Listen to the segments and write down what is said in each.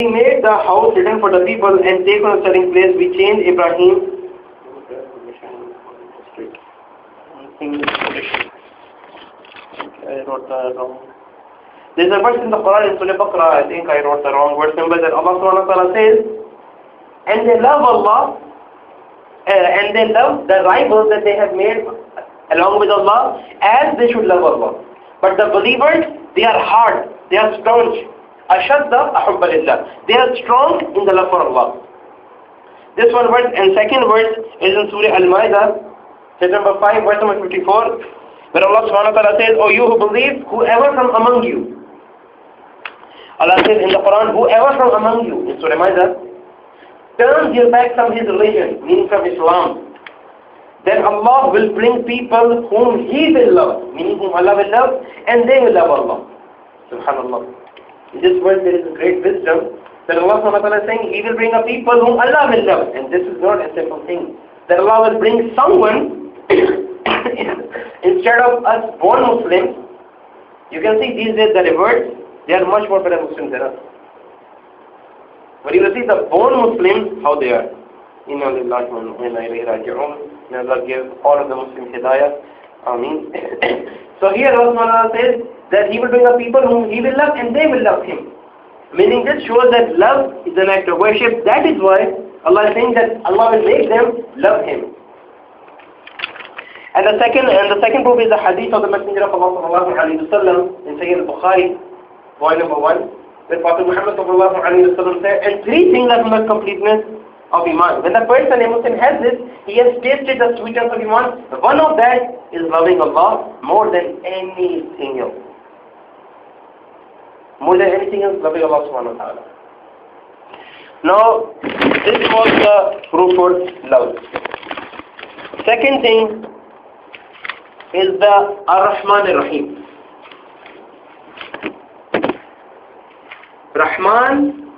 We made the house written for the people and take on a certain place. We changed Ibrahim. I wrote the wrong. There's a verse in the Quran in Surah Baqarah, I think I wrote the wrong verse number, that Allah subhanahu wa ta'ala says, and they love Allah, and they love the rivals that they have made along with Allah, as they should love Allah. But the believers, they are hard, they are staunch. Ashadda ahubba lillah. They are strong in the love for Allah. This one verse, and second verse is in Surah Al-Ma'idah, chapter number 5, verse number 54, where Allah subhanahu wa ta'ala says, O you who believe, whoever from among you. Allah says in the Quran, whoever from among you, in Surah Al-Ma'idah, turns your back from his religion, meaning from Islam, then Allah will bring people whom He will love, meaning whom Allah will love, and they will love Allah. Subhanallah. In this verse there is a great wisdom that Allah subhanahu wa ta'ala is saying He will bring a people whom Allah will love, and this is not a simple thing. That Allah will bring someone instead of us born Muslims. You can see these days the reverts, they are much more better Muslims than us. But you will see the born Muslims, how they are. Inna lillahi wa inna ilayhi raji'un. May Allah give all of the Muslims hidayah. Ameen. So here Allah says that He will bring a people whom He will love and they will love Him. Meaning this shows that love is an act of worship. That is why Allah is saying that Allah will make them love Him. And the second proof is the hadith of the Messenger of Allah sallallahu alayhi wa sallam in Sahih al-Bukhari, volume number 1, where Prophet Muhammad sallallahu alayhi wa sallam said, and three things are the completeness of Iman. When the person, a Muslim, has this, he has tasted the sweetness of Iman. One of that is loving Allah more than anything else. More than anything else, loving Allah subhanahu wa ta'ala. Now, this was the proof for love. Second thing is the Ar-Rahman Ar-Rahim. Rahman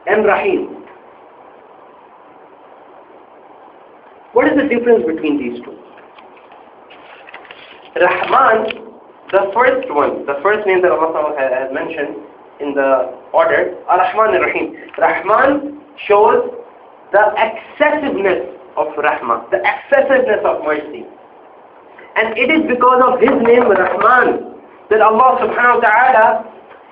and Rahim. What is the difference between these two? Rahman, the first one, the first name that Allah has mentioned in the order, Ar-Rahman Ar-Rahim. Rahman shows the excessiveness of Rahmah, the excessiveness of mercy. And it is because of His name Rahman that Allah subhanahu wa ta'ala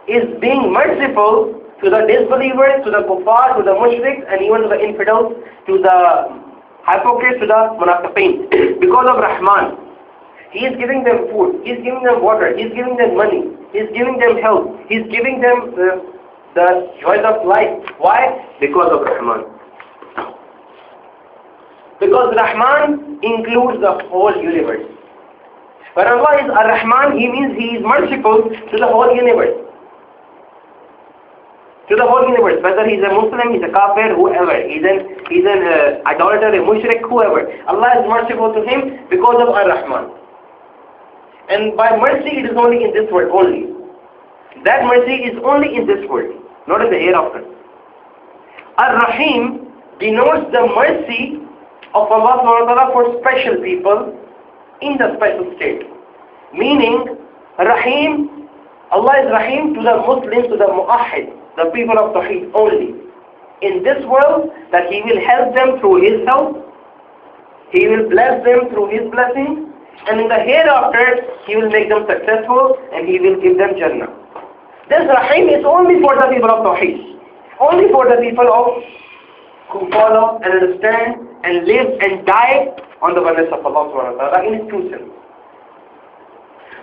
is being merciful to the disbelievers, to the kuffar, to the mushriks, and even to the infidels, to the hypocrites, to the munafiqeen. Because of Rahman, He is giving them food, He is giving them water, He is giving them money, He is giving them health, He is giving them the joys of life. Why? Because of Rahman. Because Rahman includes the whole universe. When Allah is Ar-Rahman, He means He is merciful to the whole universe. To the whole universe, whether He is a Muslim, He is a kafir, whoever, He is an idolater, a mushrik, whoever. Allah is merciful to him because of Ar-Rahman. And by mercy, it is only in this world only. That mercy is only in this world, not in the hereafter. Ar-Rahim denotes the mercy of Allah subhanahu wa ta'ala for special people in the special state. Meaning, Rahim, Allah is Rahim to the Muslims, to the Mu'ahid, the people of Tawheed only. In this world, that He will help them through His help, He will bless them through His blessing, and in the hereafter, He will make them successful and He will give them Jannah. This Rahim is only for the people of Tawheed, only for the people who follow and understand and live and die on the oneness of Allah subhanahu wa ta'ala in His true sense.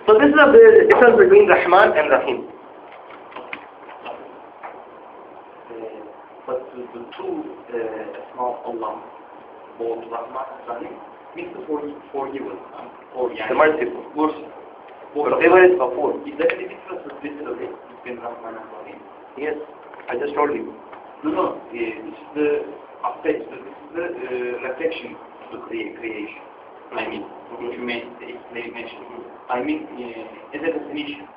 So this is the difference between Rahman and Rahim. But the two of Allah, both Rahman and Rahim, means the forgiven, the merciful. Whatever is before. Is there any difference between Rahman and Rahim? Yes, I just told you. No, this is the aspect, this is the reflection of the creation. I mean, what you mentioned. I mean, as a definition,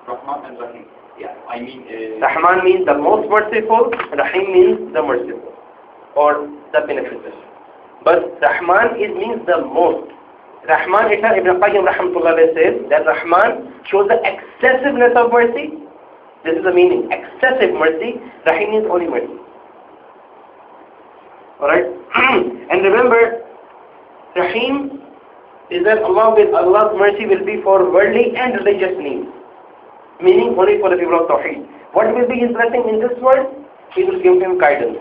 Rahman and Rahim. Yeah, I mean... Rahman means the most merciful, Rahim means the merciful, or the beneficent. But Rahman means the most. Rahman, Ibn Qayyim rahmatullah says that Rahman shows the excessiveness of mercy, This is the meaning. Excessive mercy. Rahim is only mercy. Alright? And remember, Rahim is that Allah's mercy will be for worldly and religious needs. Meaning only for the people of Tawheed. What will be His blessing in this world? He will give him guidance.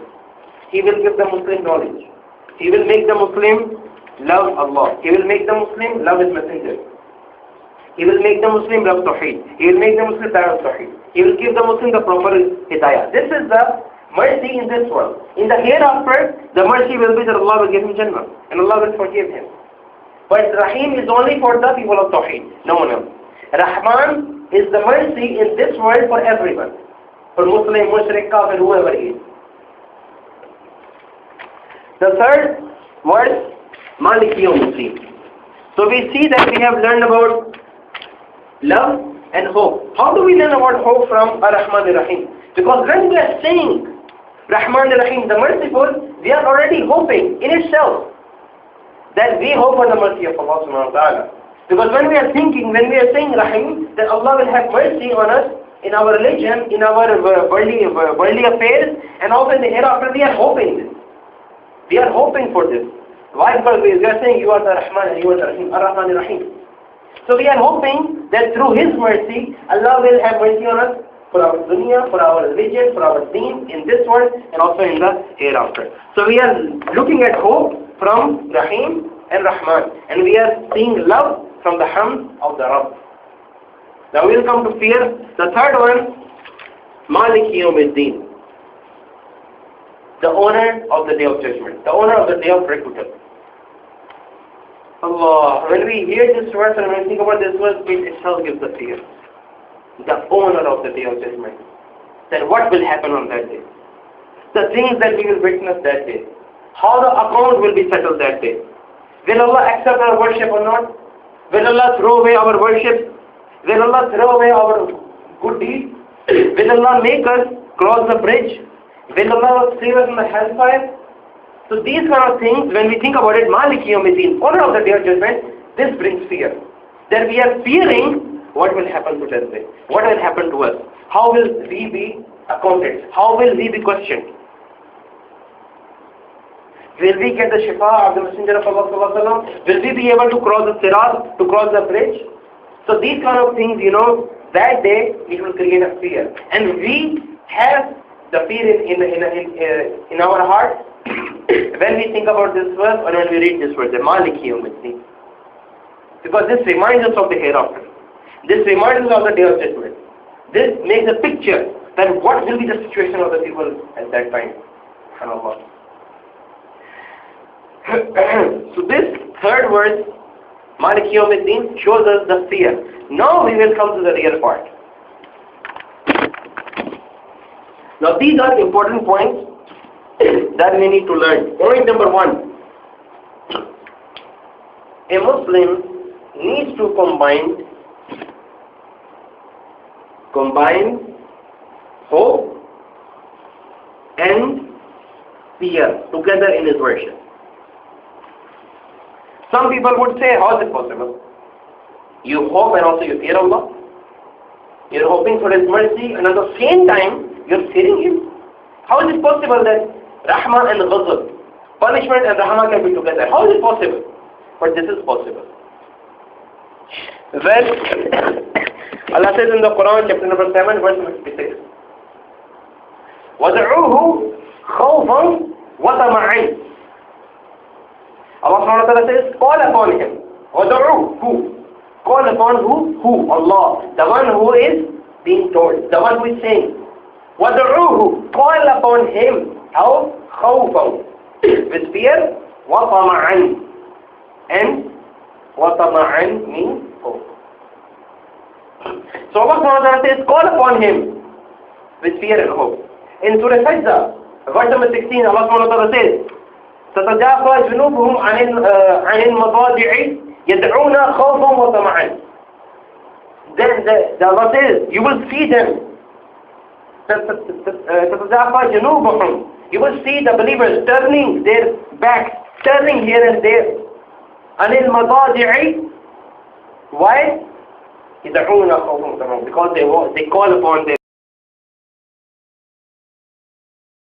He will give the Muslim knowledge. He will make the Muslim love Allah. He will make the Muslim love His messenger. He will make the Muslim love Tawheed. He will make the Muslim love Tawheed. He will give the Muslim the proper hidayah. This is the mercy in this world. In the hereafter, the mercy will be that Allah will give him Jannah. And Allah will forgive him. But Rahim is only for the people of Tawheed. No one else. Rahman is the mercy in this world for everyone. For Muslim, Mushrik, Kafir, whoever he is. The third word, Maliki Yawmiddin. So we see that we have learned about love and hope. How do we learn about hope from Ar-Rahman Ar-Rahim? Because when we are saying Rahman Ar-Rahim, the merciful, we are already hoping in itself that we hope for the mercy of Allah subhanahu wa ta'ala. Because when we are thinking, when we are saying Rahim, that Allah will have mercy on us in our religion, in our worldly affairs, and also in the hereafter, we are hoping this. We are hoping for this. Why? Because we are saying you are the Rahman and you are the Rahim, Ar-Rahman Ar-Rahim. So we are hoping that through His mercy, Allah will have mercy on us for our dunya, for our religion, for our deen in this world and also in the hereafter. So we are looking at hope from Rahim and Rahman, and we are seeing love from the Hamd of the Rabb. Now we will come to fear. The third one, Maliki Yawmiddin, the owner of the Day of Judgment, the owner of the Day of Requital. Allah, when we hear this verse and when we think about this verse, it itself gives the fear. The owner of the Day of Judgment. Then what will happen on that day? The things that we will witness that day. How the account will be settled that day. Will Allah accept our worship or not? Will Allah throw away our worship? Will Allah throw away our good deeds? Will Allah make us cross the bridge? Will Allah save us from the hellfire? So these kind of things, when we think about it, Maliki Yawmiddin, owner of the Day of Judgment, this brings fear. That we are fearing what will happen to that day. What will happen to us? How will we be accounted? How will we be questioned? Will we get the shifa of the Messenger of Allah Sallallahu Alaihi Wasallam? Will we be able to cross the sirat, to cross the bridge? So these kind of things, that day it will create a fear. And we have the fear in our heart when we think about this verse or when we read this verse, the Maliki Yawmiddin. Because this reminds us of the hereafter. This reminds us of the Day of Judgment. This makes a picture that what will be the situation of the people at that time. SubhanAllah. So this third verse, Maliki Yawmiddin, shows us the fear. Now we will come to the real part. Now these are important points that we need to learn. Point number 1. A Muslim needs to combine hope and fear together in his worship. Some people would say, how is it possible? You hope and also you fear Allah. You're hoping for His mercy and at the same time you're fearing Him. How is it possible that Rahmah and Ghazab, punishment and Rahmah can be together? How is it possible? But this is possible. Well, Allah says in the Quran, chapter number 7, verse 56. وَدَعُوهُ خَوْفًا وَطَمَعًا. Allah subhanahu wa ta'ala says, call upon Him. وَدَعُوهُ, who? Call upon who? Who? Allah. The one who is being told. The one who is saying. وَدَعُوهُ, call upon Him. How? خَوْفًا, with fear. وَطَمَعًا, and وَطَمَعًا means hope. So Allah subhanahu wa ta'ala says, call upon Him with fear and hope. In Surah Sajda, verse number 16, Allah subhanahu wa ta'ala says, تَتَجَافَى جُنُوبُهُمْ عَنِ الْمَضَاجِعِ يَدْعُونَ خَوْفًا وَطَمَعًا. Then the Allah says, you will see them. تَتَجَافَى جُنُوبُهُمْ. You will see the believers turning their backs, turning here and there. عَنِ الْمَضَاجِعِ. Why? يَدْعُونَ خَوْفًا وَطَمَعًا. Because they call upon their